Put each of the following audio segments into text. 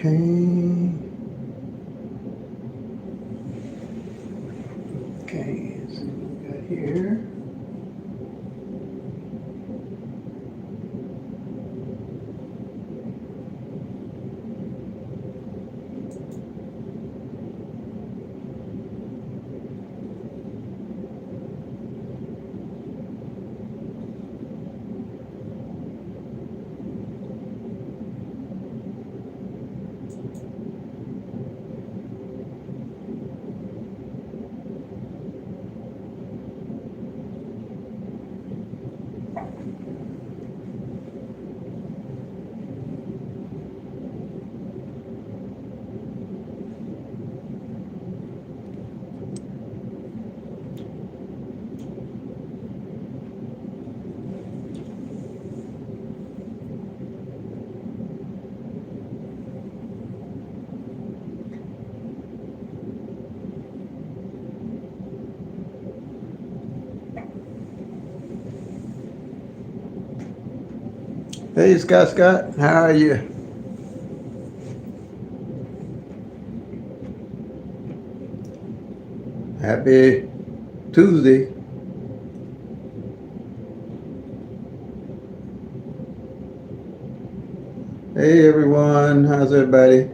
Okay. Okay, let's see what we got here. Hey, Scott, how are you? Happy Tuesday. Hey, everyone, how's everybody?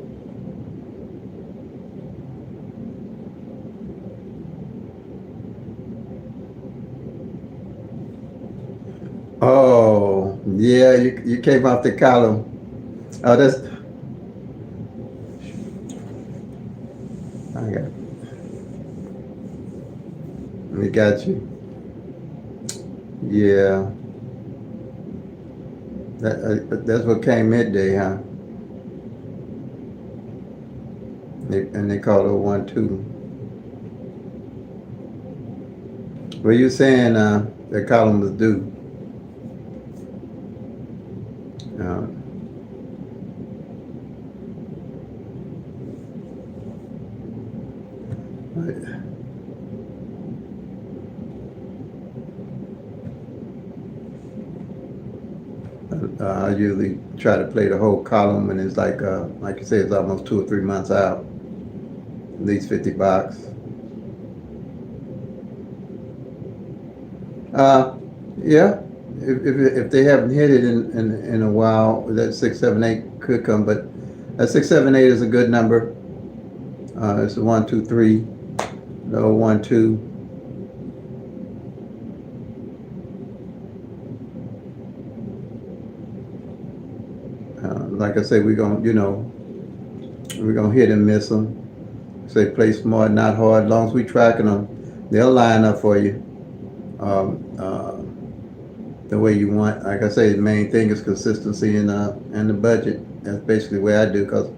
Oh, yeah, you came off the column. Oh, I we got you. Yeah, that's what came midday, huh? And they called it 1-2. Well, you saying the column was due? Uh, I usually try to play the whole column when it's like you say, it's almost 2 or 3 months out, at least 50 bucks. Uh, yeah, if they haven't hit it in a while, that 678 could come, but 678 is a good number. It's a 1-2-3, no 1-2. Like I say, we're gonna hit and miss them. Say play smart, not hard. As long as we tracking them, they'll line up for you the way you want. Like I say, the main thing is consistency and the budget. That's basically the way I do. Cause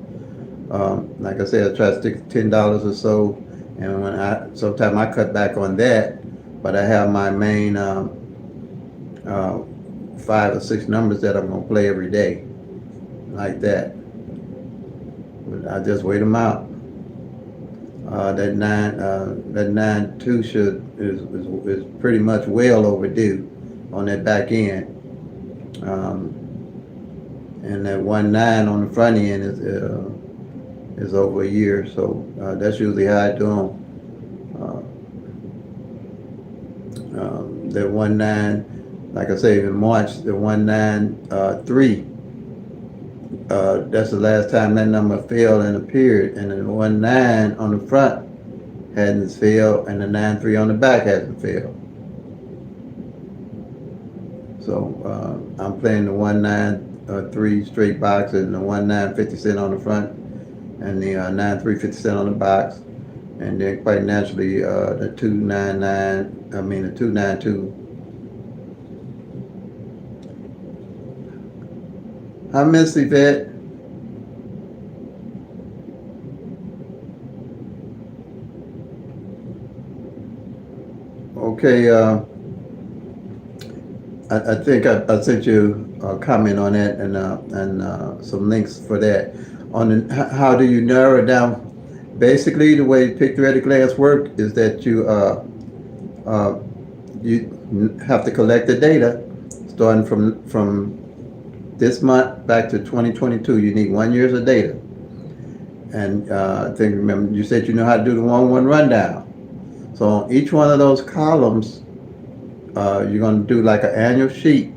like I said, I try to stick to $10 or so, and sometimes I cut back on that, but I have my main 5 or 6 numbers that I'm gonna play every day, like that. But I just wait them out. That 9-2 is pretty much well overdue on that back end, and that 1-9 on the front end is over a year. So that's usually how I do them. That 1-9, like I say, in March, the 1-9-3. That's the last time that number failed in a period, and the 1-9 on the front hasn't failed, and the 9-3 on the back hasn't failed. So I'm playing the 1-9-3 straight box, and the 1-9 50 cent on the front, and the 9-3 50 cent on the box, and then quite naturally the 2-9-9. I mean the 2-9-2. I miss Yvette. Okay, I think I sent you a comment on that and some links for that. How do you narrow it down? Basically, the way Pick Three at a Glance work is that you have to collect the data starting from this month back to 2022. You need 1 year's of data. And I think, remember, you said you know how to do the 1-1 rundown. So on each one of those columns, you're going to do like an annual sheet.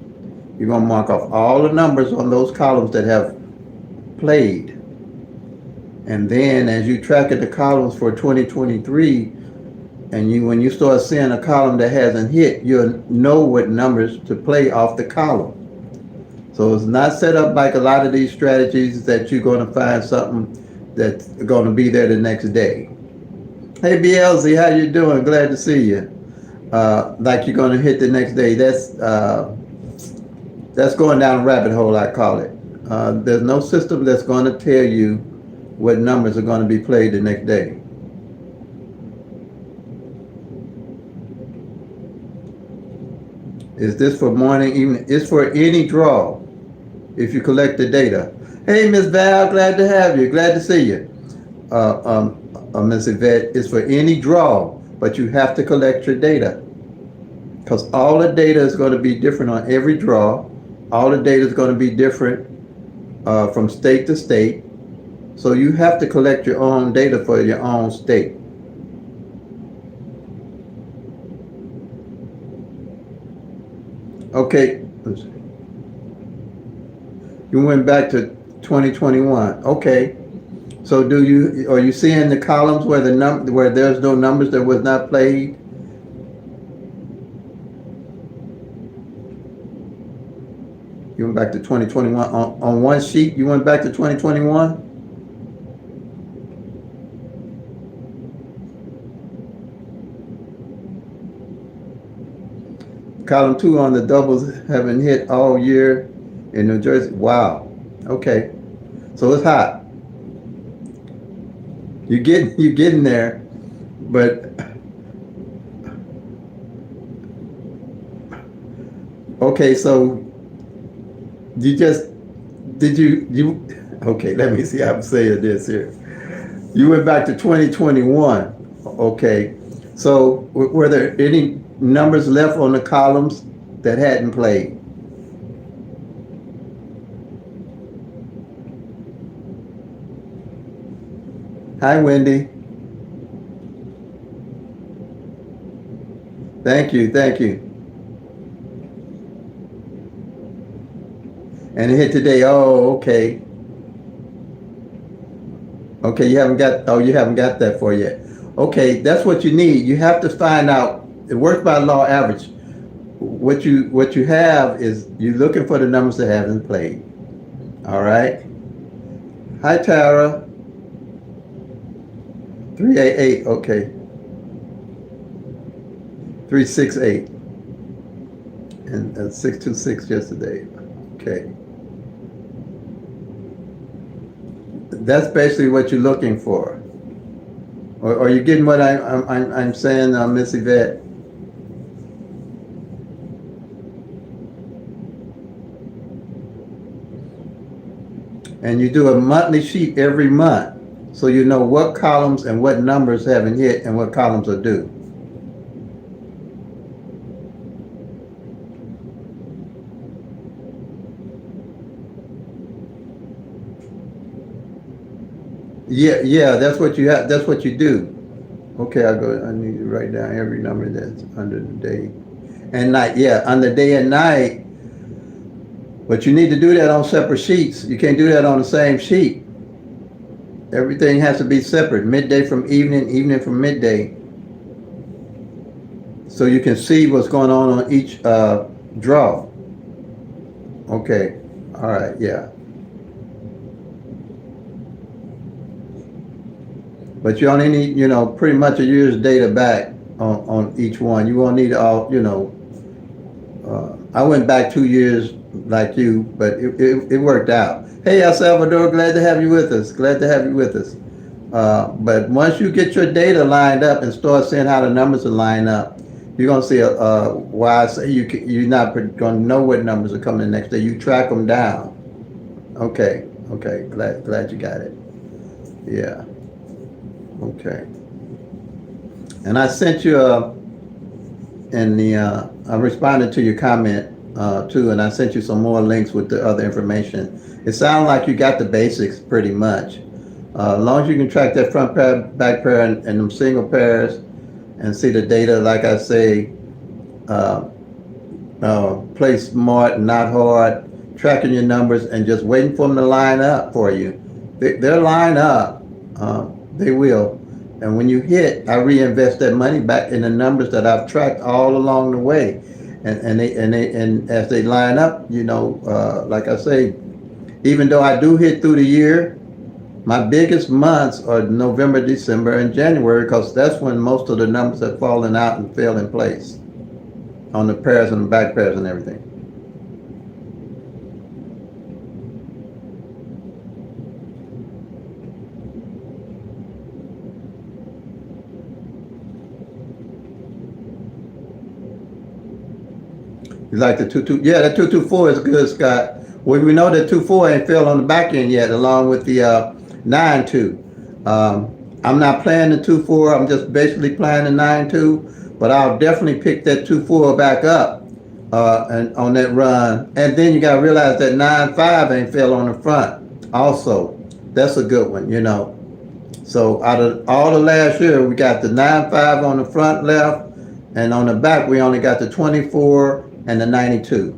You're going to mark off all the numbers on those columns that have played. And then as you track the columns for 2023, and when you start seeing a column that hasn't hit, you'll know what numbers to play off the column. So it's not set up like a lot of these strategies that you're going to find something that's going to be there the next day. Hey BLZ, how you doing? Glad to see you. Like you're going to hit the next day. That's going down a rabbit hole, I call it. There's no system that's going to tell you what numbers are going to be played the next day. Is this for morning, evening? It's for any draw if you collect the data. Hey, Miss Val, glad to have you. Glad to see you. Miss Yvette, it's for any draw, but you have to collect your data. Because all the data is going to be different on every draw. All the data is going to be different from state to state. So you have to collect your own data for your own state. Okay, you went back to 2021. Okay, so are you seeing the columns where where there's no numbers that was not played? You went back to 2021 on one sheet. You went back to 2021. Column 2 on the doubles haven't hit all year in New Jersey. Wow. Okay. So it's hot. You're getting there, but okay. So okay? Let me see how I'm saying this here. You went back to 2021. Okay. So were there any numbers left on the columns that hadn't played? Hi, Wendy. Thank you. And it hit today. Oh, okay. Okay, you haven't got that for yet. Okay, that's what you need. You have to find out. It works by law average. What you have is you're looking for the numbers that haven't played. All right. Hi, Tara. 388. Okay. 368 and 626 yesterday. Okay. That's basically what you're looking for. Or are you getting what I'm saying, Miss Yvette? And you do a monthly sheet every month, so you know what columns and what numbers haven't hit and what columns are due. Yeah, that's what you have. That's what you do. Okay, I need to write down every number that's under the day and night. Yeah, under day and night. But you need to do that on separate sheets. You can't do that on the same sheet. Everything has to be separate. Midday from evening, evening from midday. So you can see what's going on each draw. Okay. All right. Yeah. But you only need, pretty much a year's data back on each one. You won't need all, I went back 2 years like you, but it worked out. Hey, El Salvador, glad to have you with us. But once you get your data lined up and start seeing how the numbers are lined up, you're going to see why I say you're not going to know what numbers are coming the next day. You track them down. Okay. Glad you got it. Yeah. Okay. And I sent you I responded to your comment too, and I sent you some more links with the other information. It sounds like you got the basics pretty much. As long as you can track that front pair, back pair, and them single pairs, and see the data, like I say, uh, play smart, not hard, tracking your numbers, and just waiting for them to line up for you. They'll line up. They will. And when you hit, I reinvest that money back in the numbers that I've tracked all along the way. And as they line up, like I say, even though I do hit through the year, my biggest months are November, December, and January, because that's when most of the numbers have fallen out and fell in place on the pairs and the back pairs and everything. You like the 2-2? Yeah, that 2-2-4 is good, Scott. Well, we know that 2-4 ain't fell on the back end yet, along with the 9-2. I'm not playing the 2-4. I'm just basically playing the 9-2. But I'll definitely pick that 2-4 back up and on that run. And then you got to realize that 9-5 ain't fell on the front. Also, that's a good one, So out of all the last year, we got the 9-5 on the front left, and on the back we only got the 24 and the 92.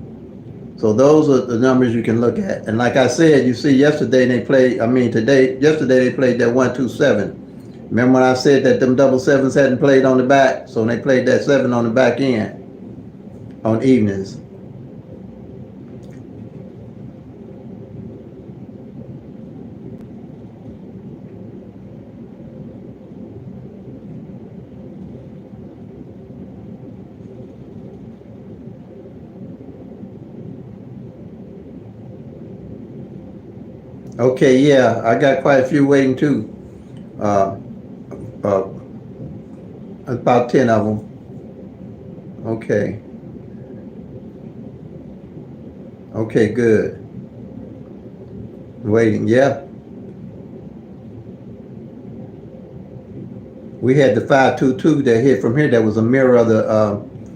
So those are the numbers you can look at. And like I said, you see yesterday they played, yesterday they played that 1-2-7. Remember when I said that them double sevens hadn't played on the back? So they played that 7 on the back end on evenings. Okay, yeah, I got quite a few waiting too. Uh, uh, about 10 of them. Okay. Okay, good. Waiting, yeah. We had the 5-2-2 that hit from here that was a mirror of the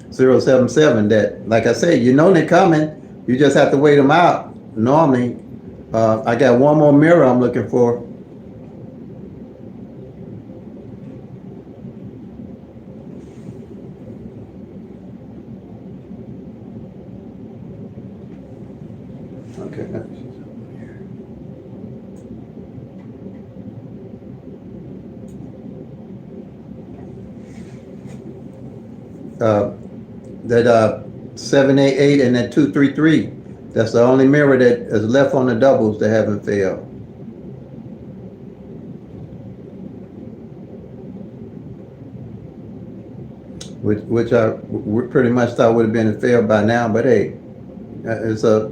0-7-7 that, like I said, they're coming. You just have to wait them out. Normally, I got one more mirror I'm looking for. Okay. That 7-8-8 and that 2-3-3. That's the only mirror that is left on the doubles that haven't failed. Which I pretty much thought would have been a fail by now, but hey, it's a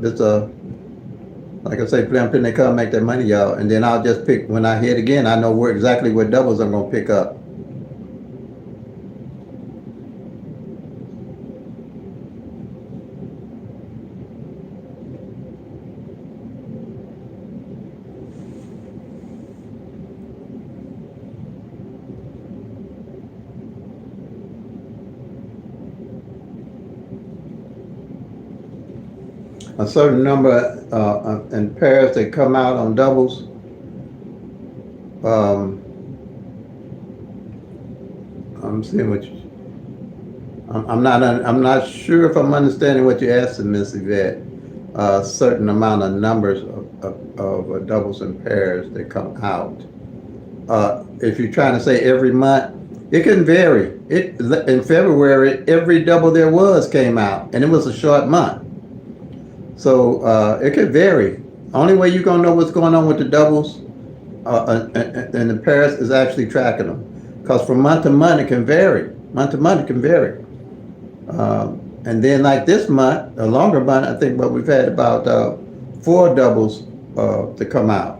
like I say, play them, pin they come, make that money, y'all, and then I'll just pick when I hit again. I know exactly what doubles I'm gonna pick up. A certain number in pairs that come out on doubles. I'm seeing what you. I'm not sure if I'm understanding what you're asking, Miss Yvette. A certain amount of numbers of doubles and pairs that come out. If you're trying to say every month, it can vary. In February, every double there was came out, and it was a short month. So it could vary. Only way you're gonna know what's going on with the doubles and the pairs is actually tracking them. Because from month to month it can vary. Month to month it can vary. And then like this month, a longer month, I think, but we've had about 4 doubles to come out,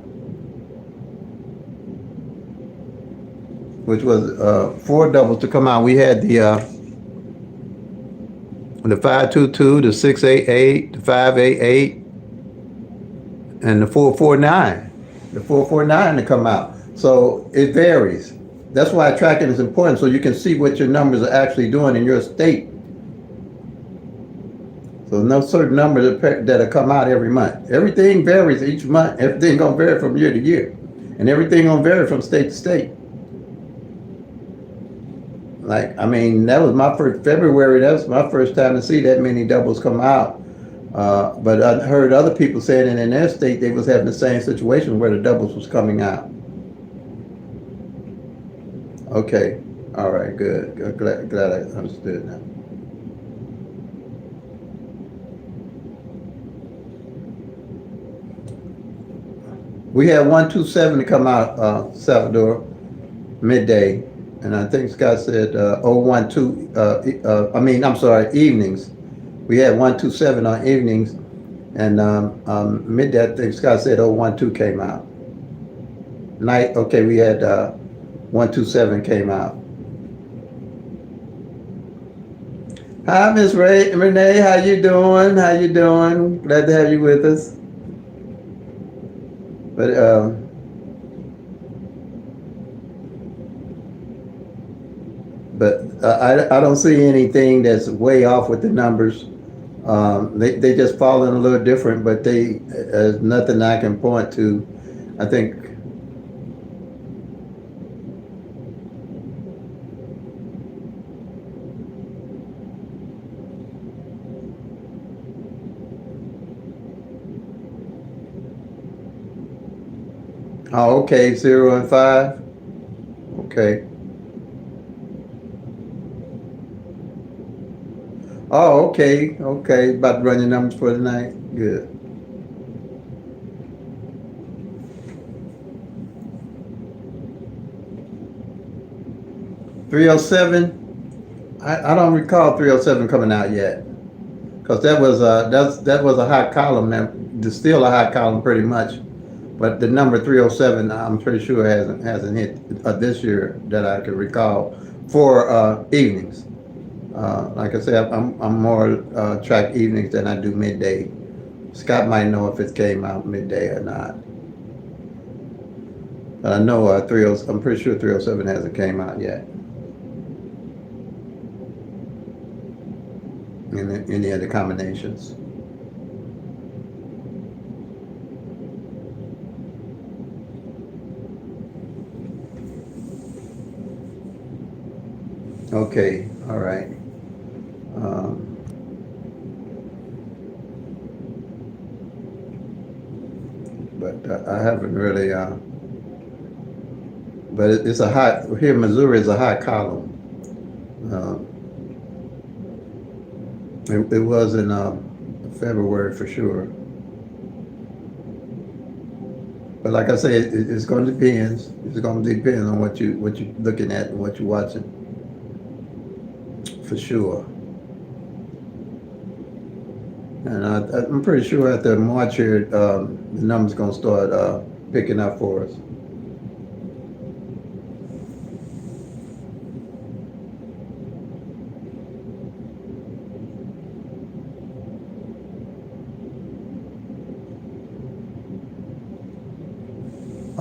which was 4 doubles to come out. We had the 5-2-2, the 6-8-8, the 5-8-8, and the 4-4-9. The 4-4-9 to come out. So it varies. That's why tracking is important, so you can see what your numbers are actually doing in your state. So no certain number that'll come out every month. Everything varies each month. Everything gonna vary from year to year. and everything gonna vary from state to state. Like, I mean, that was my first February. That was my first time to see that many doubles come out. But I heard other people saying that in their state they was having the same situation where the doubles was coming out. Okay, all right, good. Glad I understood now. We had 127 to come out, Salvador, midday, and I think Scott said 012. I'm sorry, evenings. We had 127 on evenings, and midday. I think Scott said 012 came out. Night. Okay, we had 127 came out. Hi, Miss Renee. How you doing? How you doing? Glad to have you with us. But I don't see anything that's way off with the numbers. They just fall in a little different, but there's nothing I can point to. I think. Oh, okay, 0 and 5. Okay. Oh, okay, okay. About to run your numbers for tonight. Good. 307. I don't recall 307 coming out yet, because that was a hot column. There's still a hot column pretty much, but the number 307 I'm pretty sure hasn't hit this year that I can recall for evenings. Like I said, I'm more track evenings than I do midday. Scott might know if it came out midday or not. But I know I'm pretty sure 307 hasn't came out yet. In any of the combinations. Okay, all right. But I haven't really. But it's a hot here. Missouri is a hot column. It was in February for sure. But like I say, it's going to depend. It's going to depend on what you're looking at and what you're watching. For sure. And I'm pretty sure after March here, the numbers going to start picking up for us.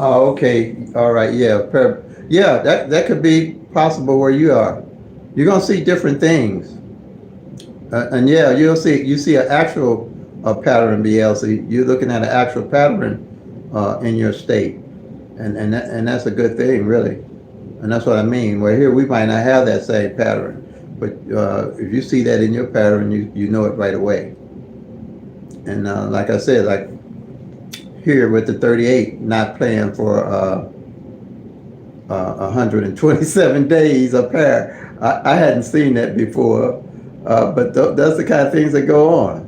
Oh, okay. All right. Yeah. Yeah, that could be possible where you are. You're gonna see different things, and yeah, you see an actual pattern, BLC. You're looking at an actual pattern in your state, and that's a good thing, really. And that's what I mean. Where here we might not have that same pattern, but if you see that in your pattern, you know it right away. And like I said, like here with the 38 not playing for 127 days a pair. I hadn't seen that before, but that's the kind of things that go on.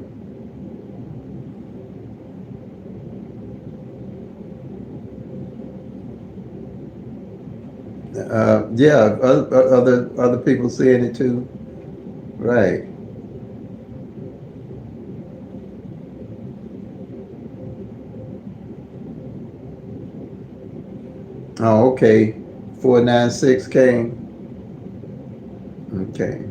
Yeah, other people seeing it too, right? Oh, okay. 496 came. Okay.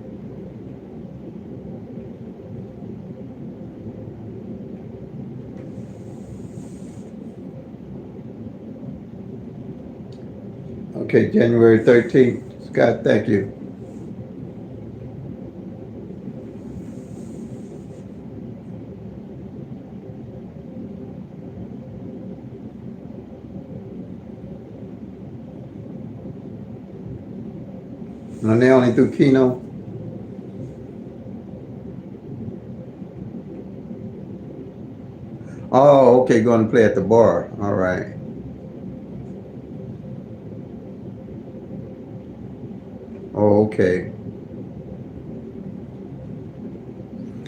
Okay, January 13th. Scott, thank you. And they only do Keno. Oh, okay, going to play at the bar. All right. Oh, okay.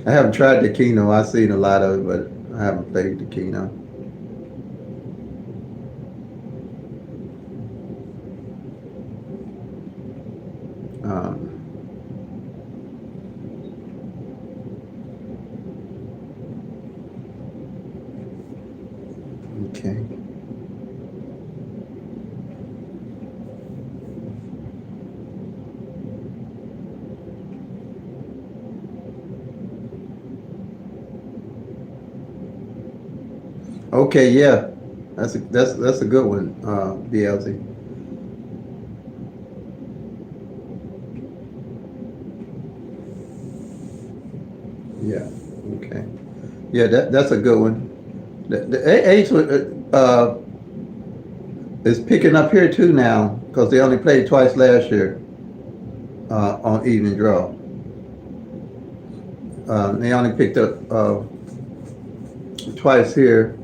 I haven't tried the Keno. I've seen a lot of it, but I haven't played the Keno. Um, okay. Okay, yeah. That's a good one, BLZ. Yeah. Okay. Yeah, that's a good one. The Ace is picking up here too now because they only played twice last year on evening draw. They only picked up twice here.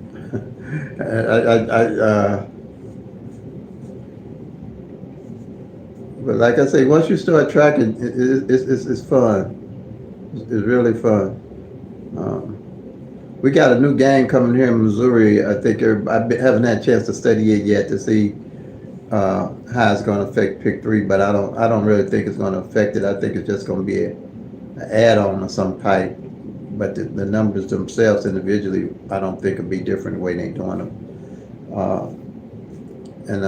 But like I say, once you start tracking, it's fun. It's really fun. Um, we got a new game coming here in Missouri. I think haven't had a chance to study it yet to see how it's going to affect pick three, but I don't really think it's going to affect it. I think it's just going to be an add-on of some type. But the numbers themselves individually, I don't think will be different the way they're doing them. And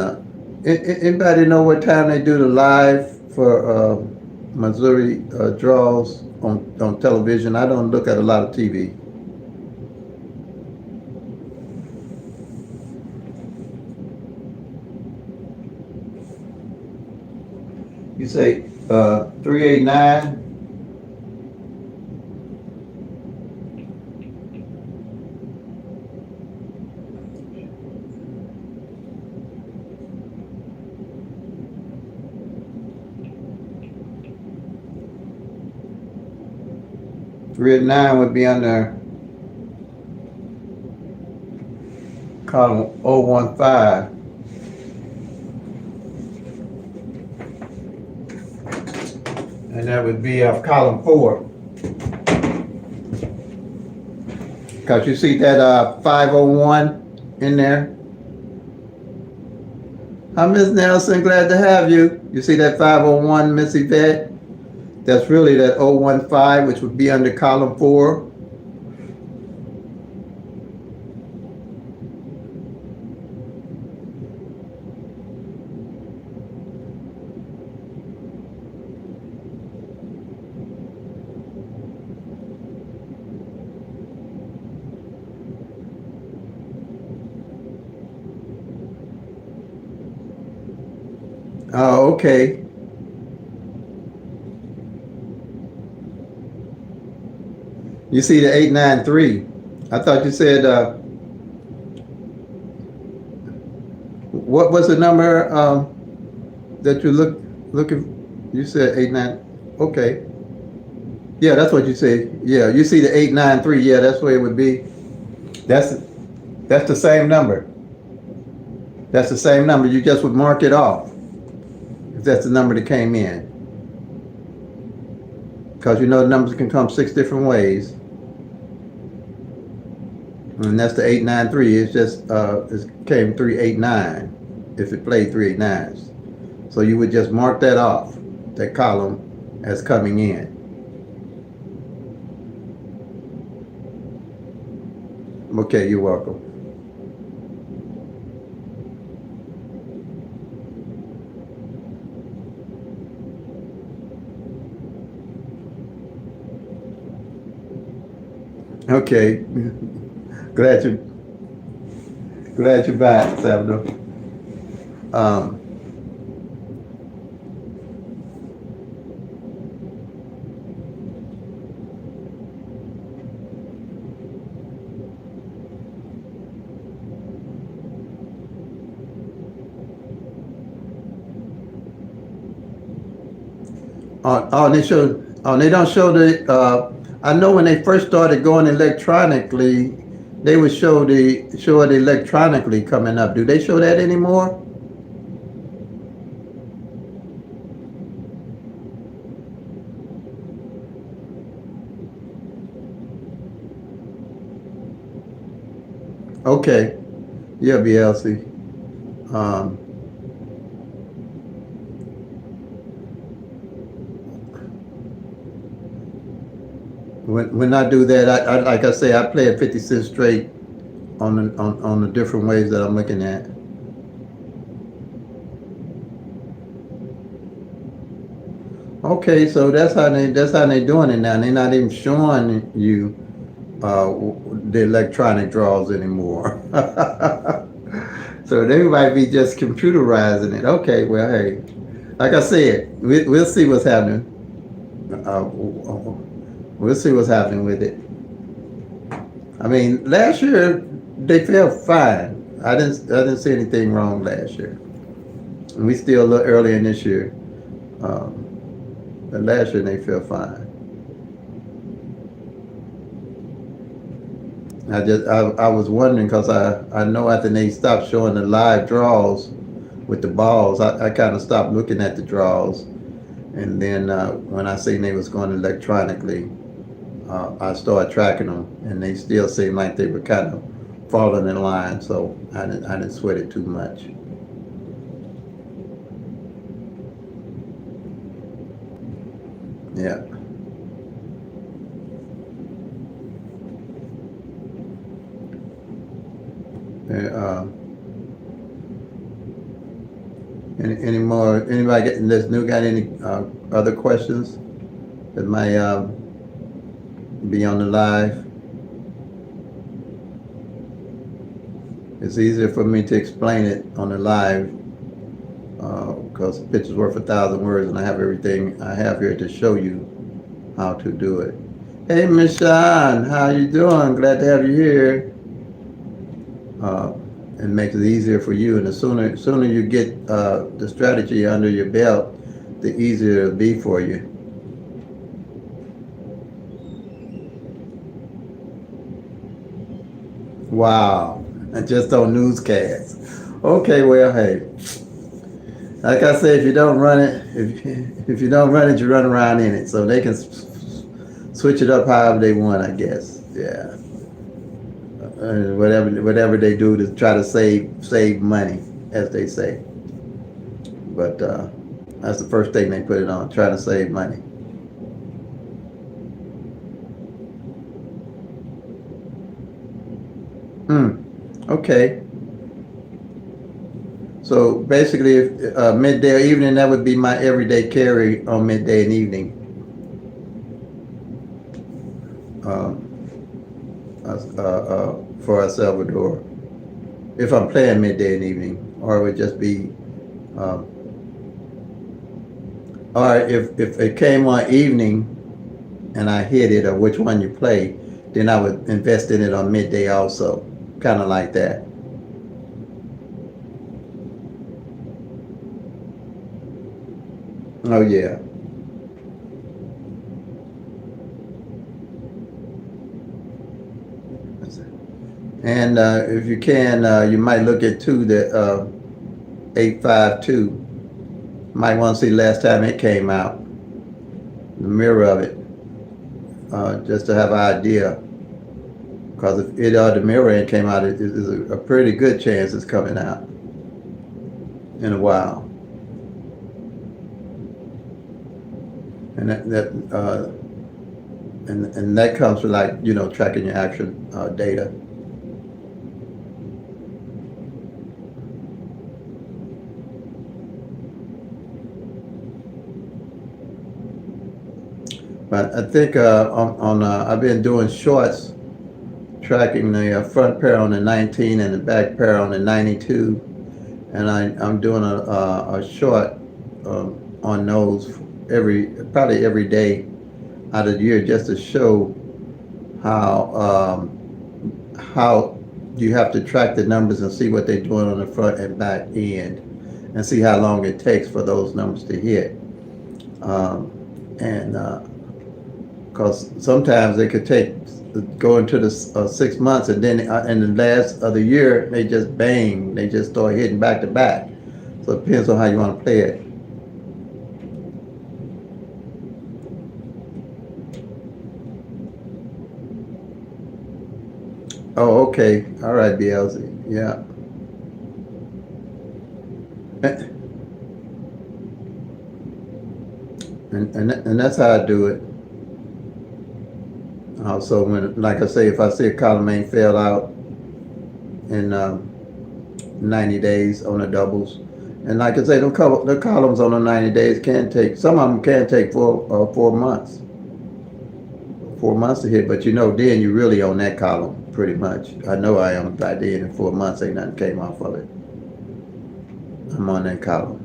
anybody know what time they do the live for Missouri draws on television? I don't look at a lot of TV. You say 389? Three at nine would be under column 015. And that would be column 4. Because you see that 501 in there. Hi, Miss Nelson. Glad to have you. You see that 501, Miss Yvette? That's really that 015, which would be under column 4. Oh, okay. You see the 893. I thought you said, what was the number that you looking? You said 89. Okay. Yeah, that's what you said. Yeah, you see the 893. Yeah, that's where it would be. That's that's the same number. That's the same number. You just would mark it off if that's the number that came in. Because you know the numbers can come 6 different ways. And that's the 893. It's just it came 389 if it played 389s. So you would just mark that off, that column, as coming in. Okay, you're welcome. Okay. glad you glad you're back, Salvador. Um, They don't show the, I know when they first started going electronically, they would show it electronically coming up. Do they show that anymore? Okay. Yeah, BLC. Um, when I do that, I like I say, I play it 50 cents straight on the different ways that I'm looking at. Okay, so that's how they doing it now. They're not even showing you the electronic draws anymore. So they might be just computerizing it. Okay, well, hey, like I said, we'll see what's happening. We'll see what's happening with it. I mean, last year they felt fine. I didn't see anything wrong last year. And we still a little early in this year. Um, but last year they felt fine. I was wondering because I know after they stopped showing the live draws with the balls, I kind of stopped looking at the draws, and then when I seen they was going electronically, I started tracking them, and they still seemed like they were kind of falling in line, so I didn't sweat it too much. Yeah. Uh, any more? Anybody getting this new? Got any other questions that might be on the live? It's easier for me to explain it on the live because picture's worth 1,000 words, and I have everything I have here to show you how to do it. Hey, Miss Sean, how you doing? Glad to have you here. Uh, it makes it easier for you, and the sooner you get the strategy under your belt, the easier it'll be for you. Wow, and just on newscasts. Okay, well, hey, like I said, if you don't run it, if you don't run it, you run around in it. So they can switch it up however they want, I guess. Yeah, whatever they do to try to save money, as they say. But that's the first thing they put it on, try to save money. Hmm. Okay. So basically, if, midday or evening, that would be my everyday carry on midday and evening. Um, for El Salvador, if I'm playing midday and evening, or it would just be, um, or if it came on evening and I hit it, or which one you play, then I would invest in it on midday also, kind of like that. Oh yeah. And if you can, you might look at too the 852. Might want to see last time it came out, the mirror of it, just to have an idea. Because if the mirror ain't came out, it is a pretty good chance it's coming out in a while. And that comes with, like, tracking your action data. But I think I've been doing shorts tracking the front pair on the 19 and the back pair on the 92, and I'm doing a short on those probably every day out of the year, just to show how you have to track the numbers and see what they're doing on the front and back end, and see how long it takes for those numbers to hit. and because sometimes they could take go into the 6 months, and then in the last of the year they just bang, they just start hitting back to back. So it depends on how you want to play it. Oh, okay, all right, BLZ, yeah. And that's how I do it. Also, when, like I say, if I see a column ain't fell out in 90 days on the doubles, and like I say, the columns on the 90 days can take, some of them can take 4 months, 4 months to hit. But then you really on that column pretty much. I know I am. By then in 4 months, ain't nothing came off of it. I'm on that column,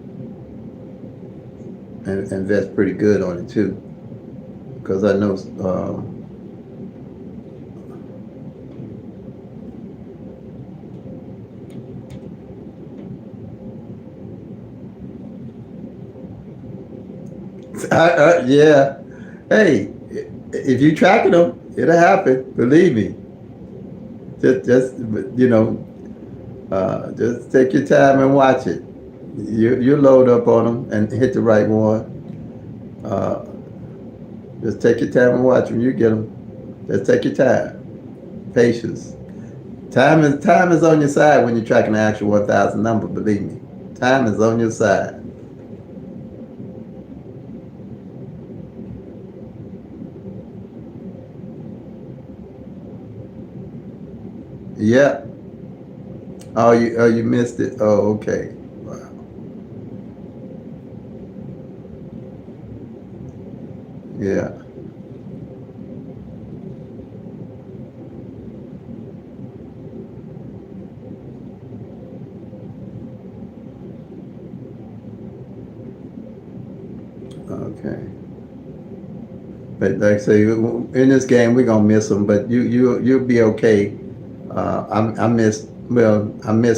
and invest pretty good on it too, because I know. Yeah. Hey, if you tracking them, it'll happen. Believe me. Just just take your time and watch it. You load up on them and hit the right one. Uh, just take your time and watch them. You get them. Just take your time. Patience. Time is on your side when you're tracking the actual 1,000 number. Believe me, time is on your side. Yeah. Oh, you missed it. Oh, okay. Wow. Yeah. Okay. But like I say, in this game we're gonna miss them, but you'll be okay. I miss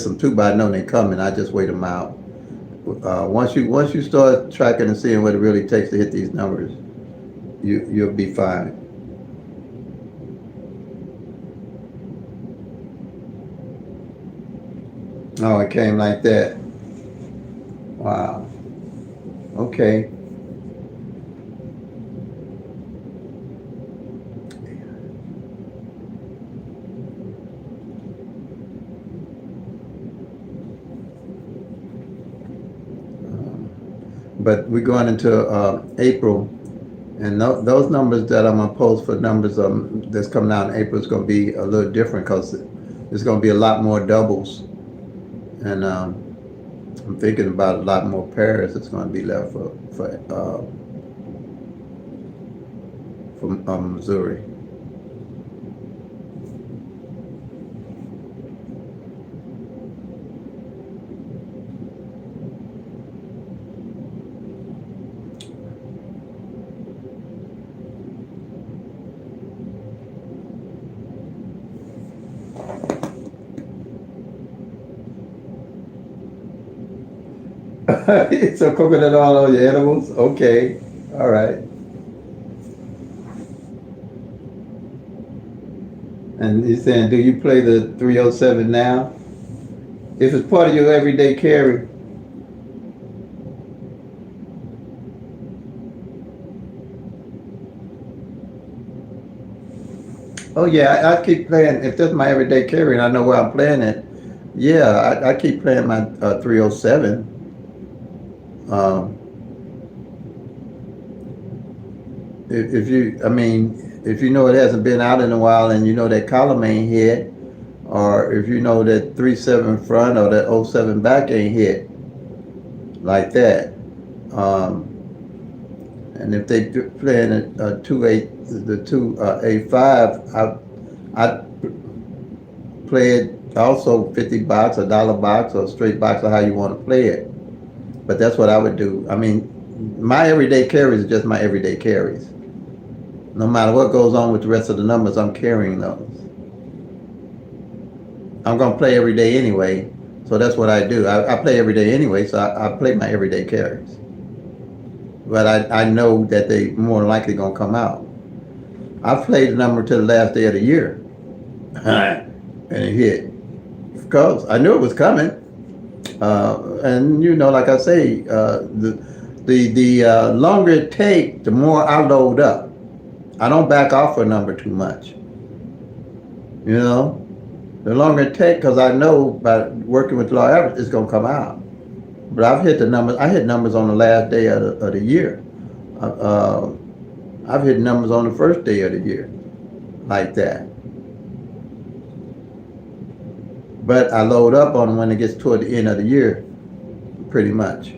them too, but I know they're coming. I just wait them out. Once you start tracking and seeing what it really takes to hit these numbers, you'll be fine. Oh, it came like that. Wow. Okay. But we're going into April, and those numbers that I'm gonna post for numbers that's coming out in April is gonna be a little different because there's gonna be a lot more doubles, and I'm thinking about a lot more pairs that's gonna be left for Missouri. So coconut oil on your animals? Okay, all right. And he's saying, do you play the 307 now? If it's part of your everyday carry. Oh yeah, I keep playing. If that's my everyday carry and I know where I'm playing it, yeah, I keep playing my 307. Um, if you know it hasn't been out in a while and you know that column ain't hit, or if you know that 37 front or that '07 back ain't hit like that, um, and if they playing a 28, the 285, I play it also 50 box, $1 box, or straight box, or how you want to play it. But that's what I would do. I mean, my everyday carries are just my everyday carries. No matter what goes on with the rest of the numbers, I'm carrying those. I'm gonna play every day anyway, so that's what I do. I play every day anyway, so I play my everyday carries. but I know that they more likely gonna come out. I played the number to the last day of the year, and it hit because I knew it was coming. And like I say, the longer it take, the more I load up. I don't back off a number too much. You know, the longer it take, because I know by working with law average, it's gonna come out. But I've hit the numbers. I hit numbers on the last day of the year. Uh, I've hit numbers on the first day of the year, like that. But I load up on them when it gets toward the end of the year, pretty much.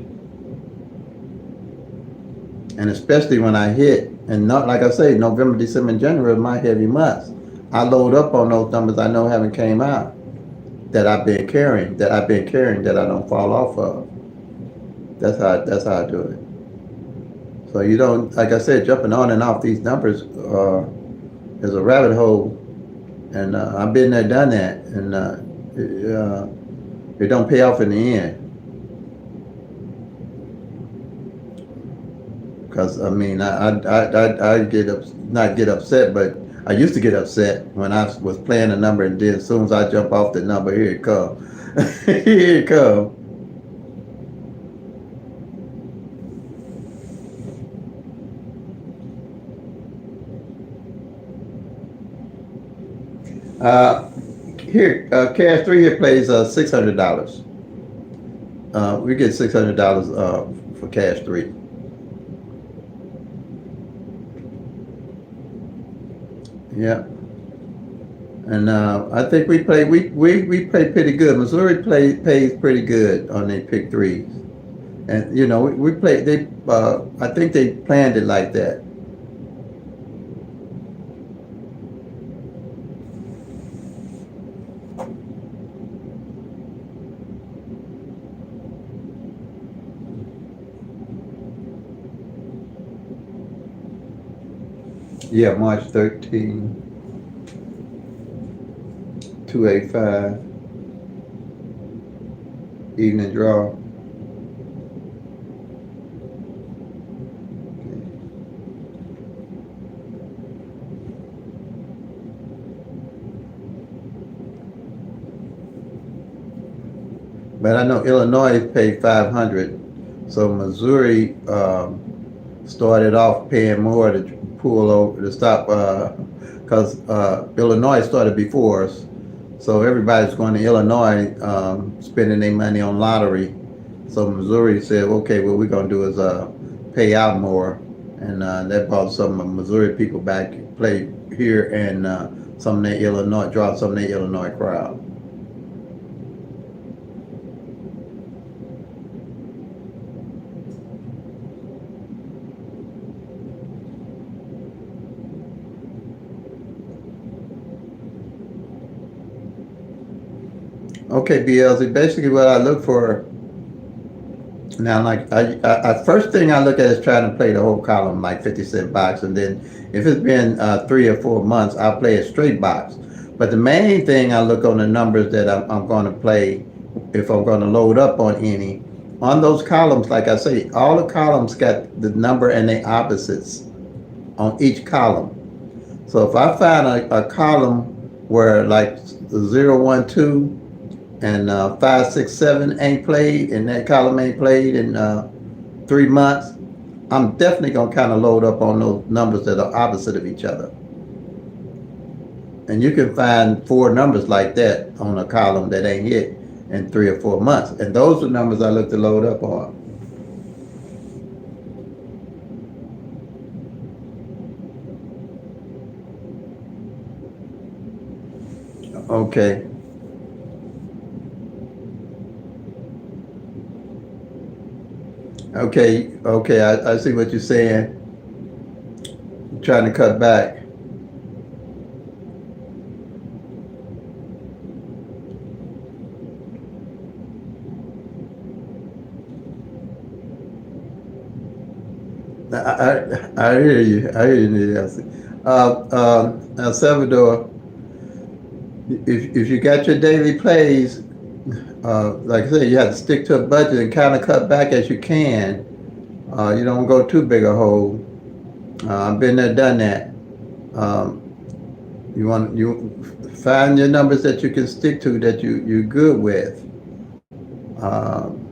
And especially when I hit, and not like I say, November, December, and January are my heavy months. I load up on those numbers I know haven't came out, that I've been carrying, that I don't fall off of. That's how I do it. So you don't, like I said, jumping on and off these numbers is a rabbit hole, and I've been there, done that, and it don't pay off in the end. Because I mean, I not get upset, but I used to get upset when I was playing a number, and then as soon as I jump off the number, here it come, here it come. Here, Cash 3 here plays $600. We get $600 for Cash 3. Yeah, and I think we play pretty good. Missouri pays pretty good on their pick threes, and we play. I think they planned it like that. Yeah, March 13, 285, evening draw. But I know Illinois paid 500, so Missouri started off paying more to pull over to stop, because Illinois started before us, so everybody's going to Illinois, spending their money on lottery. So Missouri said, okay, what we're gonna do is pay out more, and that brought some Missouri people back, play here, and some of their Illinois, draw some of their Illinois crowd. Okay, BLZ. Basically, what I look for now, like I first thing I look at is trying to play the whole column, like 50-cent box, and then if it's been 3 or 4 months, I'll play a straight box. But the main thing I look on the numbers that I'm going to play, if I'm going to load up on any, on those columns. Like I say, all the columns got the number and the opposites on each column. So if I find a column where like the 0, 1, 2 and 5, 6, 7 ain't played, and that column ain't played in 3 months, I'm definitely gonna kind of load up on those numbers that are opposite of each other. And you can find 4 numbers like that on a column that ain't hit in 3 or 4 months, and those are numbers I look to load up on. Okay. Okay, I see what you're saying. You're trying to cut back. I hear you. I hear you, Nancy. Now, Salvador, if you got your daily plays, like I said, you have to stick to a budget and kind of cut back as you can. You don't go too big a hole. I've been there, done that. Um, you find your numbers that you can stick to, that you're good with. Um,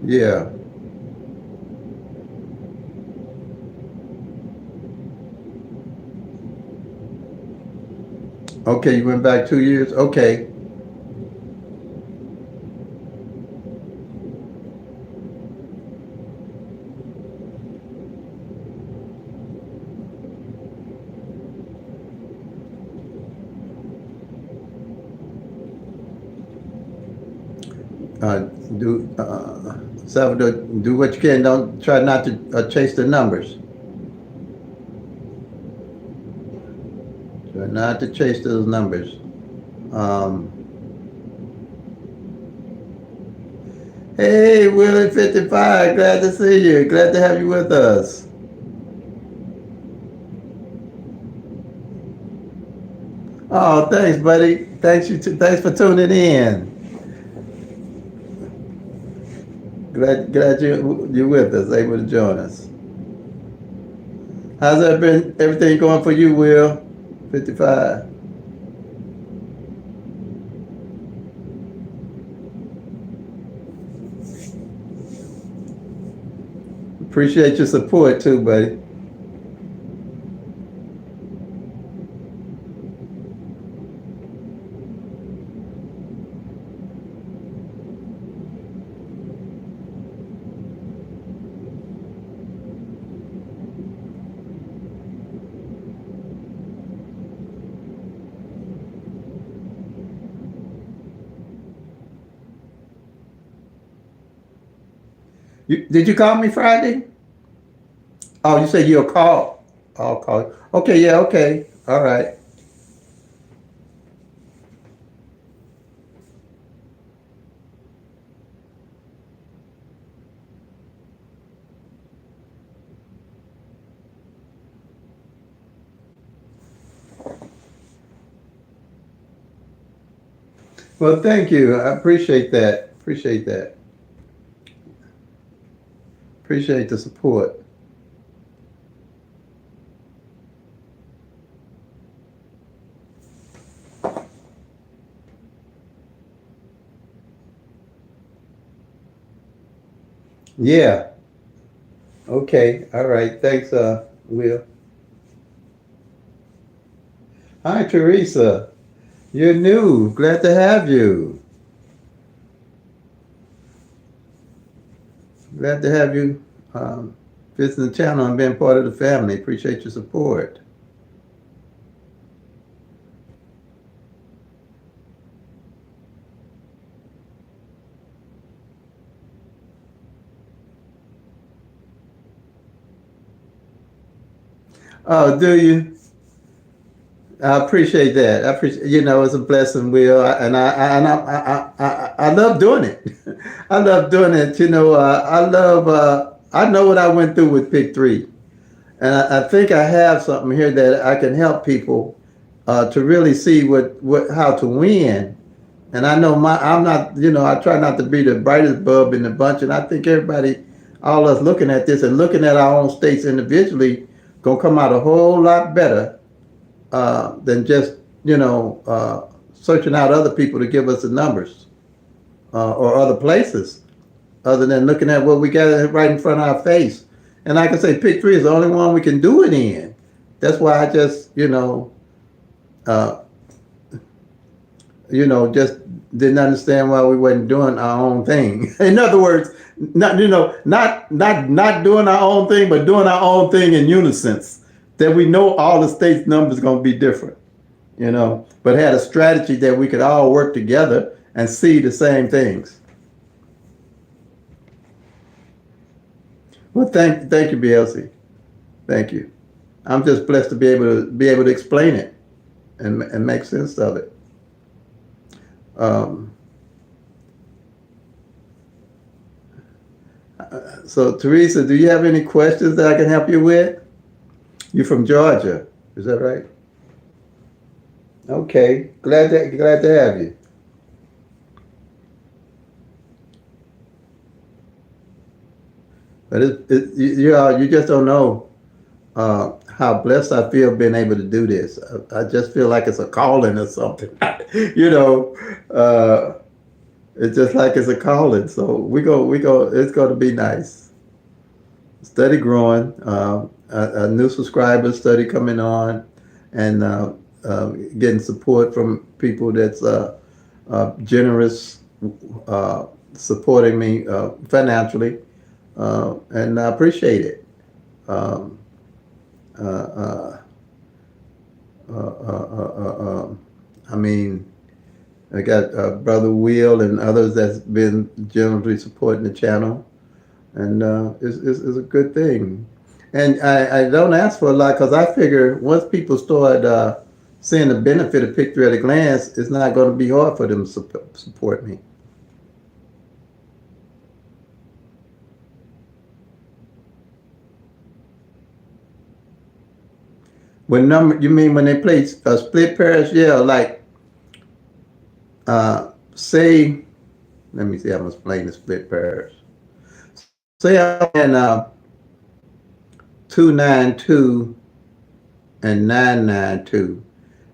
yeah. Okay, you went back 2 years. Okay. Uh, do Salvador, do what you can. Don't try not to chase the numbers. Try not to chase those numbers. Um, hey, Willie 55, glad to see you. Glad to have you with us. Oh, thanks, buddy. Thanks for tuning in. Glad you're with us, able to join us. How's that been? Everything going for you, Will? 55. Appreciate your support too, buddy. Did you call me Friday? Oh, you said you'll call. I'll call you. Okay, yeah, okay. All right. Well, thank you. I appreciate that. Appreciate that. Appreciate the support. Yeah. Okay. All right. Thanks, Will. Hi, Teresa. You're new. Glad to have you. Glad to have you visiting the channel and being part of the family. Appreciate your support. Oh, do you? I appreciate that. I appreciate, it's a blessing, Will, and I love doing it. I love doing it. I know what I went through with Pick Three, and I think I have something here that I can help people to really see how to win. And I know I'm not, I try not to be the brightest bulb in the bunch, and I think everybody, all us looking at this and looking at our own states individually, gonna come out a whole lot better than just searching out other people to give us the numbers or other places, other than looking at what we got right in front of our face. And like I say, Pick Three is the only one we can do it in. That's why I just uh, just didn't understand why we wasn't doing our own thing. In other words, not doing our own thing, but doing our own thing in unison. That we know all the states' numbers going to be different, but had a strategy that we could all work together and see the same things. Well, thank you, BLC. Thank you. I'm just blessed to be able to explain it and make sense of it. Um, so, Teresa, do you have any questions that I can help you with? You're from Georgia, is that right? Okay, glad to have you. But you just don't know how blessed I feel being able to do this. I just feel like it's a calling or something. you know, uh, it's just like it's a calling. So we go. It's going to be nice. Steady growing. A new subscribers study coming on, and getting support from people that's generous, uh, supporting me financially, and I appreciate it. Um, uh, uh, I mean, I got Brother Will and others that's been generously supporting the channel, and it's a good thing. And I don't ask for a lot because I figure once people start seeing the benefit of Picture at a Glance, it's not going to be hard for them to support me. When number, you mean when they play split pairs? Yeah, like say, let me see, I'm explaining the split pairs. Say I'm in 292 and 992.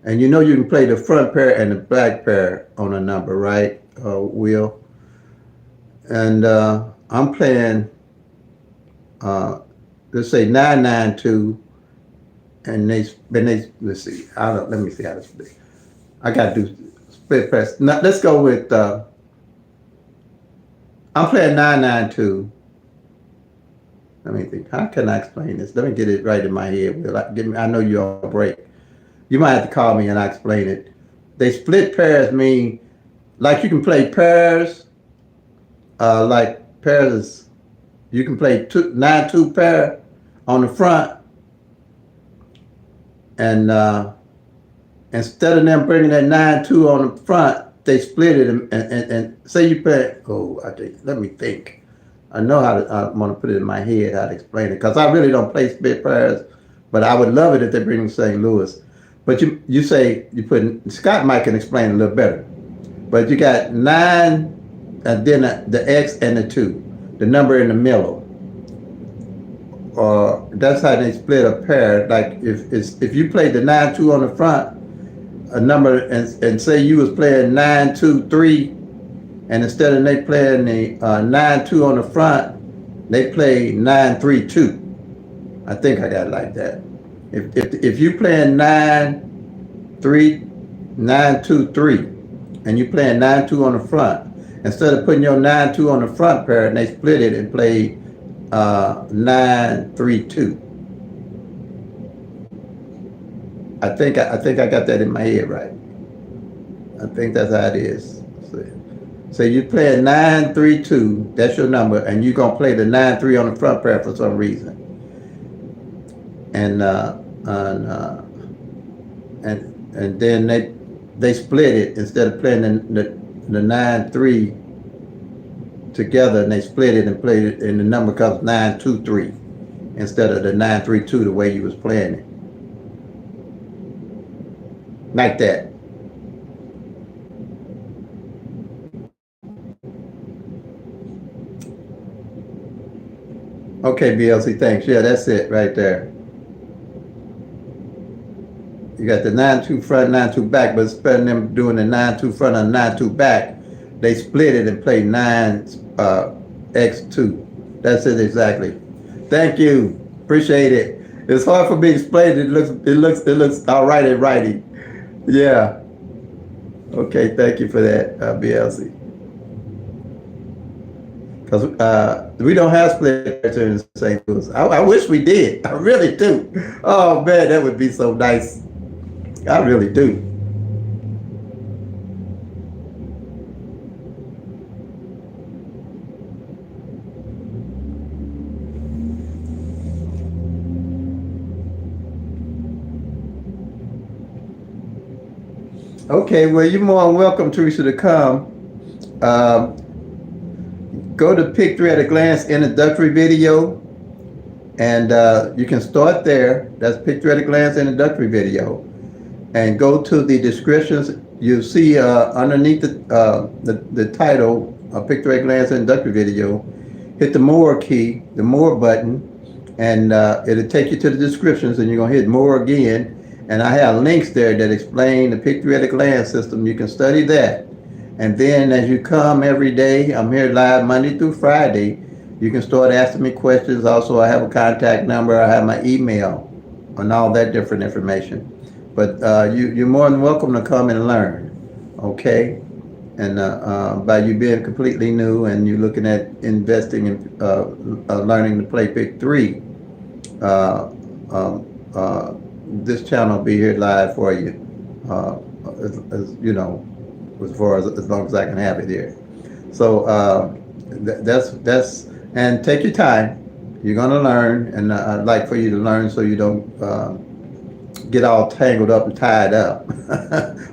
And you know you can play the front pair and the back pair on a number, right, Will? And I'm playing, uh, let's say 992, and let's see, let me see how to split. I got to do split pairs. Now, let's go with, I'm playing 992. Let me think. How can I explain this? Let me get it right in my head. Will, I know you're on break. You might have to call me and I explain it. They split pairs mean like you can play pairs, like pairs is, you can play 9-2 pair on the front, and instead of them bringing that 9-2 on the front, they split it and say you play. Oh, let me think. I know how to. I want to put it in my head how to explain it because I really don't play split pairs, but I would love it if they bring St. Louis. But you say you put Scott Mike can explain it a little better. But you got 9, and then the X and the 2, the number in the middle. Or that's how they split a pair. Like if you played the 9-2 on the front, a number, and say you was playing 9-2-3, and instead of they playing the 9-2 on the front, they play 9-3-2. I think I got it like that. If you playing 9-3, 9-2-3, and you playing 9-2 on the front, instead of putting your 9-2 on the front pair, and they split it and played 9-3-2. I think I got that in my head right. I think that's how it is. So you play a 9-3-2. That's your number, and you're gonna play the 9-3 on the front pair for some reason. And and then they split it instead of playing the 9-3 together, and they split it and played it, and the number comes 9-2-3 instead of the 9-3-2 the way you was playing it, like that. Okay, BLC, thanks. Yeah, that's it right there. You got the 9-2 front, 9-2 back, but instead of them doing the 9-2 front and 9-2 back, they split it and played 9-X2. That's it exactly. Thank you. Appreciate it. It's hard for me to explain. It looks all right in writing. Yeah. Okay. Thank you for that, BLC. Because we don't have split in St. Louis. I wish we did. I really do. Oh man, that would be so nice. I really do. Okay, well, you're more than welcome, Teresa, to come. Um, Go to Picture at a Glance introductory video, and you can start there. That's Picture at a Glance introductory video. and go to the descriptions. You see underneath the title, Picture at Glance introductory video, hit the more key, the more button, and it'll take you to the descriptions, and you're going to hit more again. And I have links there that explain the Picture at a Glance system. You can study that. And then as you come every day, I'm here live Monday through Friday. You can start asking me questions. Also, I have a contact number. I have my email and all that different information. But you're more than welcome to come and learn, okay? And by you being completely new and you're looking at investing in learning to play Pick 3, uh, um, this channel will be here live for you, as you know, as far as long as I can have it here. So that's and take your time. You're gonna learn, and I'd like for you to learn so you don't get all tangled up and tied up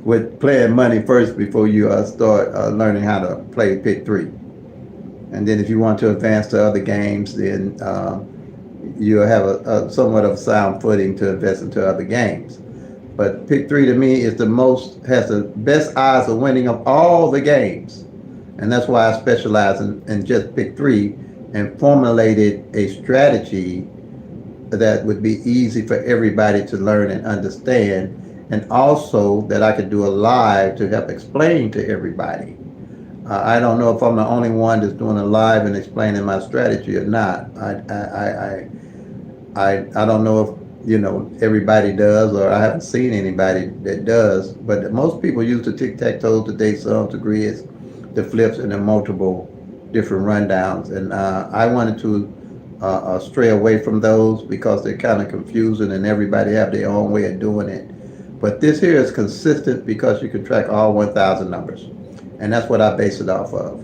with playing money first before you start learning how to play Pick 3. And then if you want to advance to other games, then you'll have a somewhat of sound footing to invest into other games. But Pick 3 to me is has the best odds of winning of all the games. And that's why I specialize in just Pick 3 and formulated a strategy that would be easy for everybody to learn and understand, and also that I could do a live to help explain to everybody. I don't know if I'm the only one that's doing a live and explaining my strategy or not. I don't know if everybody does, or I haven't seen anybody that does. But most people use the tic-tac-toe, the day sums, the grids, the flips, and the multiple different rundowns. And I wanted to stray away from those because they're kind of confusing and everybody have their own way of doing it. But this here is consistent because you can track all 1,000 numbers. And that's what I base it off of,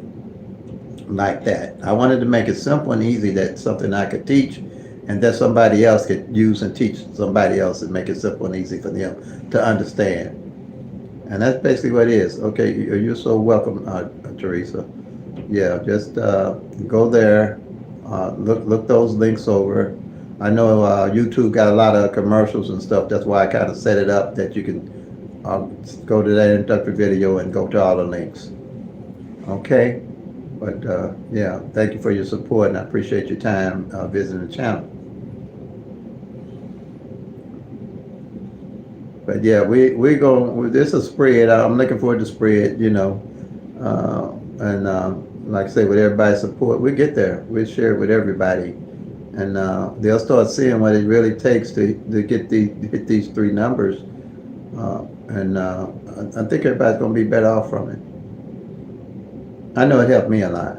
like that. I wanted to make it simple and easy, that's something I could teach and that somebody else could use and teach somebody else and make it simple and easy for them to understand. And that's basically what it is. Okay, you're so welcome, Teresa. Yeah, just go there. Look those links over. I know YouTube got a lot of commercials and stuff. That's why I kind of set it up that you can go to that introductory video and go to all the links. Okay, but yeah, thank you for your support and I appreciate your time visiting the channel. But yeah, we're going. This is a spread. I'm looking forward to spread. And like I say, with everybody's support, we get there. We share it with everybody, and they'll start seeing what it really takes to hit these 3 numbers. And I think everybody's going to be better off from it. I know it helped me a lot.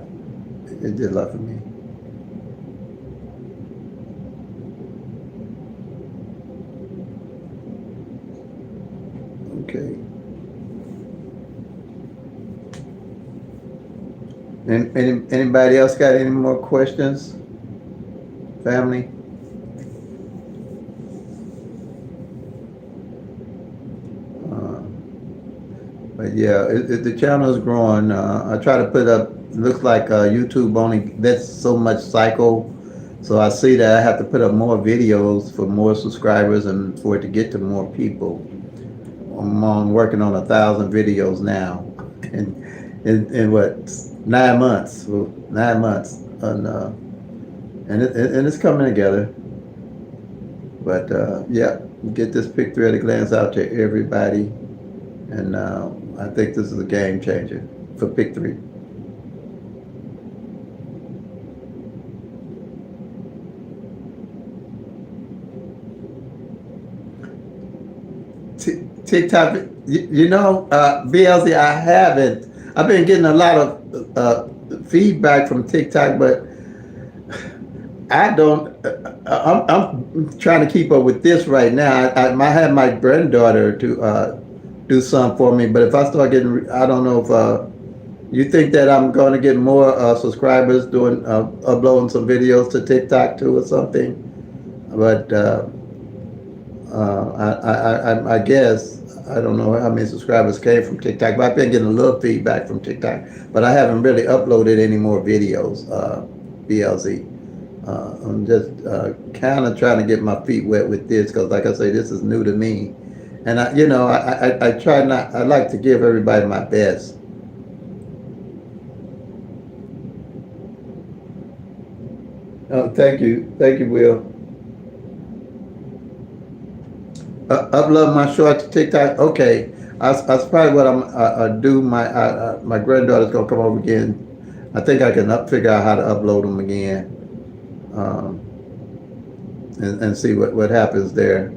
It did a lot for me. Okay. And anybody else got any more questions? Family? But yeah, the channel is growing. I try to put up, looks like YouTube only lets so much cycle. So I see that I have to put up more videos for more subscribers and for it to get to more people. I'm working on 1,000 videos now in what, 9 months. Well, 9 months. And it's coming together. But yeah, get this Pick 3 at a Glance out to everybody. And I think this is a game changer for Pick 3. TikTok, BLZ, I haven't. I've been getting a lot of feedback from TikTok, but I don't. I'm trying to keep up with this right now. I might have my granddaughter to do something for me, but if I start getting, I don't know if you think that I'm going to get more subscribers doing uploading some videos to TikTok too or something. But I guess I don't know how many subscribers came from TikTok, but I've been getting a little feedback from TikTok. But I haven't really uploaded any more videos, BLZ. I'm just kind of trying to get my feet wet with this because, like I say, this is new to me. And I try not. I like to give everybody my best. Oh, thank you, Will. Upload my short to TikTok. Okay, that's probably what I do. My granddaughter's gonna come over again. I think I can figure out how to upload them again, um, and see what happens there.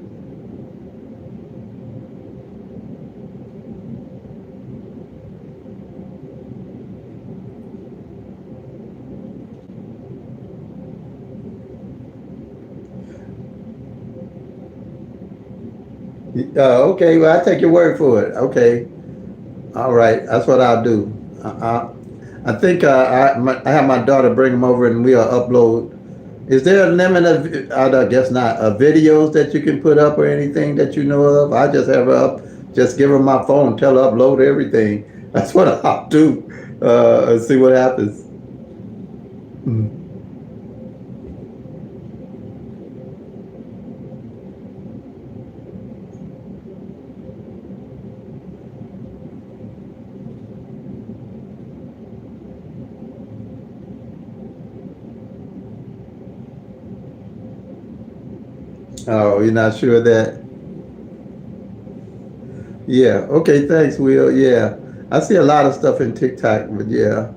Okay, well I take your word for it. Okay, all right, that's what I'll do. I think I have my daughter bring them over and we'll upload. Is there a limit of, I guess not, videos that you can put up or anything that you know of? I just have her up, just give her my phone, tell her upload everything. That's what I'll do, and see what happens. Mm. Oh, you're not sure of that? Yeah. Okay. Thanks, Will. Yeah. I see a lot of stuff in TikTok, but yeah.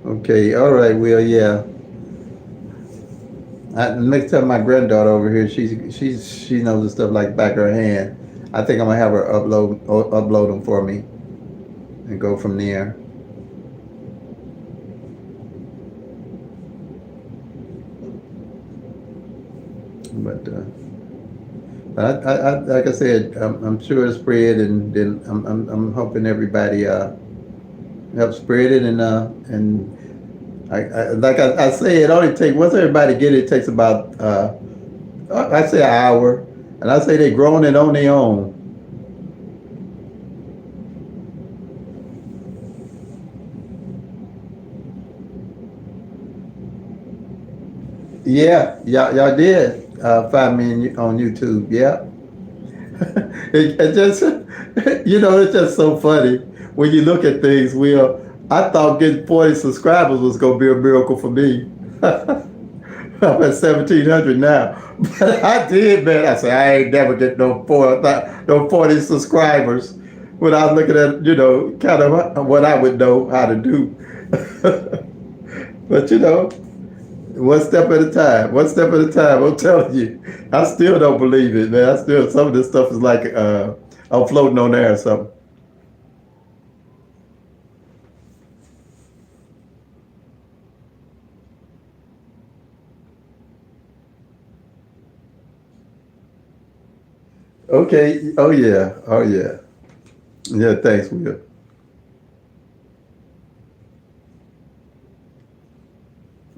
Okay. All right, Will. Yeah. Next time my granddaughter over here, she knows the stuff like back of her hand. I think I'm gonna have her upload them for me and go from there. But like I said, I'm sure it's spread, and then I'm hoping everybody help spread it, and I say it only takes once everybody get it, it takes about I say an hour, and I say they growing it on their own. Yeah, y'all did find me on YouTube. Yeah, it just it's just so funny when you look at things. I thought getting 40 subscribers was gonna be a miracle for me. I'm at 1,700 now, but I did, man. I said I ain't never get no 40 subscribers. When I was looking at kind of what I would know how to do, but one step at a time. One step at a time. I'm telling you, I still don't believe it, man. Some of this stuff is like I'm floating on air or something. Okay. Oh yeah. Oh yeah. Yeah. Thanks, Will.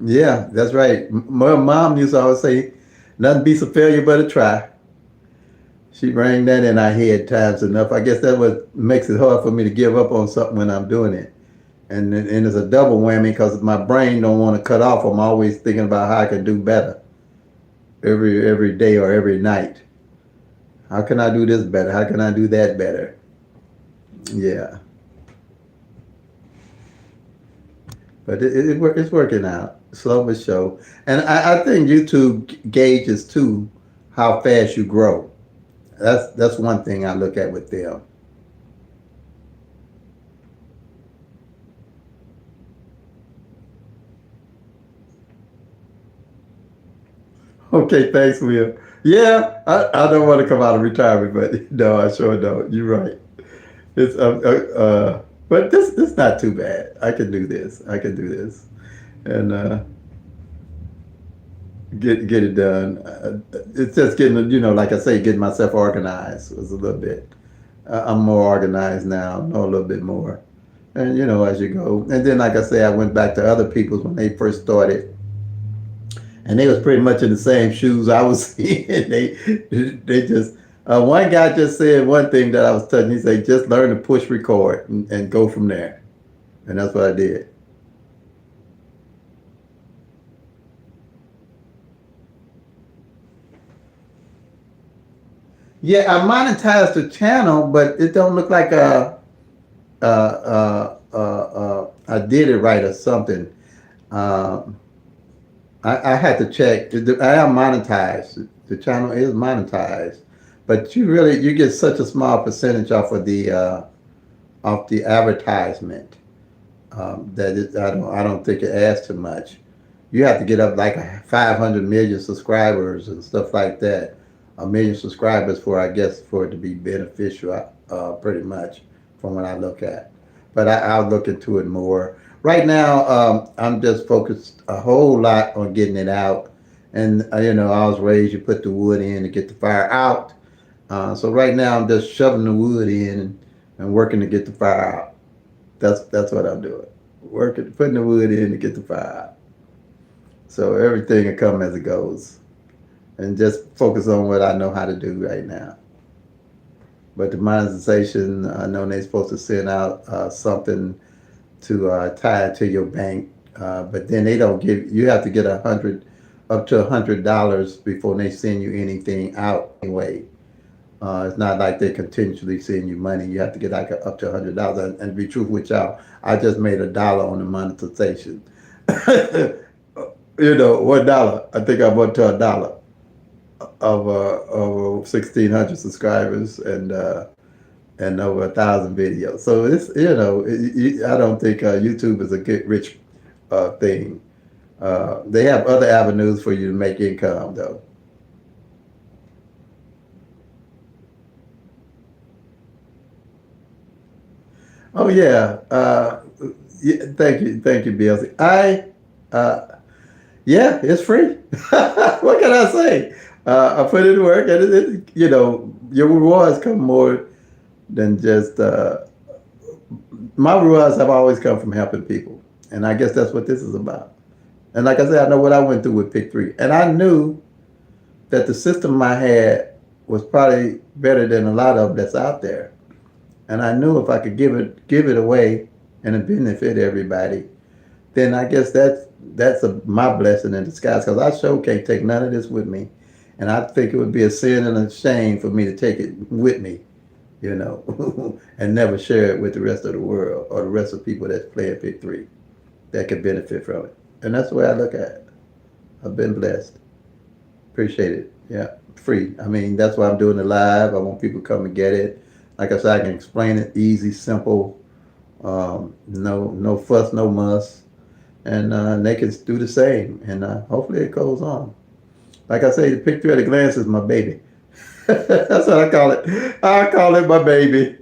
Yeah, that's right. My mom used to always say, "Nothing beats a failure but a try." She rang that in our head times enough. I guess that what makes it hard for me to give up on something when I'm doing it. And it's a double whammy because my brain don't want to cut off. I'm always thinking about how I can do better every day or every night. How can I do this better? How can I do that better? Yeah, but it's working out slow but sure. And I think YouTube gauges too how fast you grow. That's one thing I look at with them. Okay, thanks, Will. Yeah, I don't want to come out of retirement, but no, I sure don't. You're right. It's but this not too bad. I can do this. I can do this, and get it done. It's just getting like I say, getting myself organized was a little bit. I'm more organized now. Know a little bit more, and as you go, and then like I say, I went back to other people's when they first started, and they was pretty much in the same shoes I was in. They just one guy just said one thing that I was touching. He said, "Just learn to push record and go from there," and that's what I did. Yeah, I monetized the channel, but it don't look like I did it right or something. Um, I had to check. I am monetized. The channel is monetized, but you get such a small percentage off the advertisement I don't think it adds too much. You have to get up like 500 million subscribers and stuff like that. A million subscribers for I guess for it to be beneficial, pretty much from what I look at. But I'll look into it more. Right now, I'm just focused a whole lot on getting it out. And I was raised you put the wood in to get the fire out. So right now I'm just shoving the wood in and working to get the fire out. That's what I'm doing. Working, putting the wood in to get the fire out. So everything will come as it goes, and just focus on what I know how to do right now. But the monetization, I know they're supposed to send out something to tie it to your bank, but then they don't give. You have to get up to $100 before they send you anything out. Anyway, it's not like they continually send you money. You have to get like up to $100. And to be true with y'all, I just made $1 on the monetization. $1. I think I'm up to $1 of 1,600 subscribers and over 1,000 videos. So it's I don't think YouTube is a get rich thing. They have other avenues for you to make income though. Oh yeah. Yeah, thank you, Bill. Uh, yeah, it's free. What can I say? I put in work, and your rewards come more than just. My rewards have always come from helping people, and I guess that's what this is about. And like I said, I know what I went through with Pick Three, and I knew that the system I had was probably better than a lot of that's out there. And I knew if I could give it away and it benefit everybody, then I guess my blessing in disguise because I sure can't take none of this with me, and I think it would be a sin and a shame for me to take it with me, and never share it with the rest of the world or the rest of people that's playing Pick Three that could benefit from it. And that's the way I look at it. I've been blessed. Appreciate it. Yeah, free. I mean, that's why I'm doing it live. I want people to come and get it. Like I said, I can explain it easy, simple. No fuss, no muss, and they can do the same. And hopefully it goes on. Like I say, the picture at a glance is my baby. That's what I call it. I call it my baby.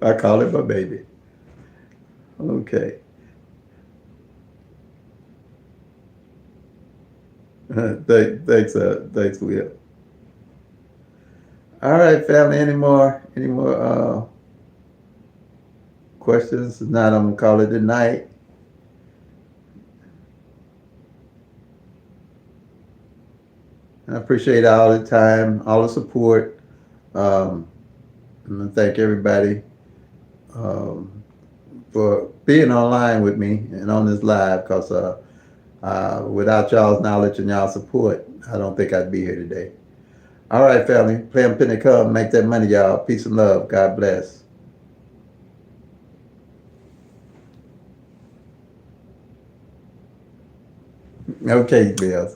I call it my baby. Okay. Thanks, Will. All right, family. Any more questions? If not, I'm gonna call it a night. And I appreciate all the time, all the support. Um, I'm gonna thank everybody um, for being online with me and on this live because without y'all's knowledge and y'all support, I don't think I'd be here today. All right, family. Play 'em penny come, make that money, y'all. Peace and love. God bless. Okay, Bill.